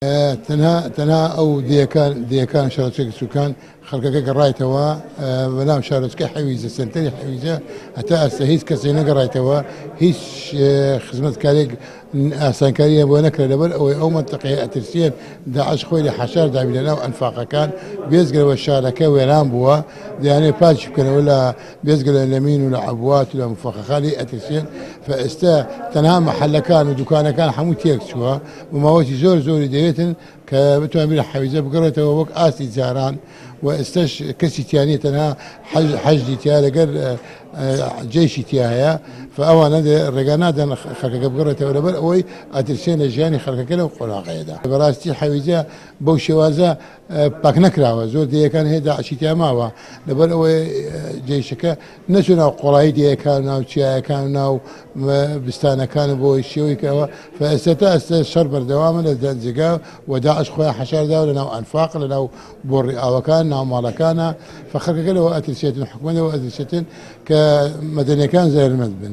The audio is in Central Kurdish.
تنها او ديكان شارتك سكان خلقك قرايتوا بلام شارتك حويزه سنتين حويزه حتى استهيس كسينا قرايتوا هيش خدمت كاريك اسانكاريه بونكر لبل او منطقه اترسين داعش خويل حشار دابلنا وانفاق كان بيزقل والشاركه ويلام بوا يعني باش كان ولا بيزقل اليمين ولا عبوات ولا مفخخالي اترسين فاستا تنها محل كان ودكان كان حموت يكسوا وما وجه زور ديتن كبتو امير حويزه بقرته ووك اسي زاران واستش كسي تياني تنها حج تيا لقر جيش تياها فاوانا الرجانا خلق بقرته ولا بل اوي اترسين الجاني خلق كله وقولا قيدا براستي حويزه بوشوازه باك نكراوا زور دي كان هيدا عشيتيا ماوا لبل اوي جيشك نسونا قرايدي كانوا تشيا كانوا بستانا كانوا بوشيوي كوا فاستتا شرب دوام الزقا وداعش خويا حشار داول لنا انفاق لنا بوري وكان مالكانا فخلق له اترسيتين حكومه واترسيتين كمدني كان زي المدبن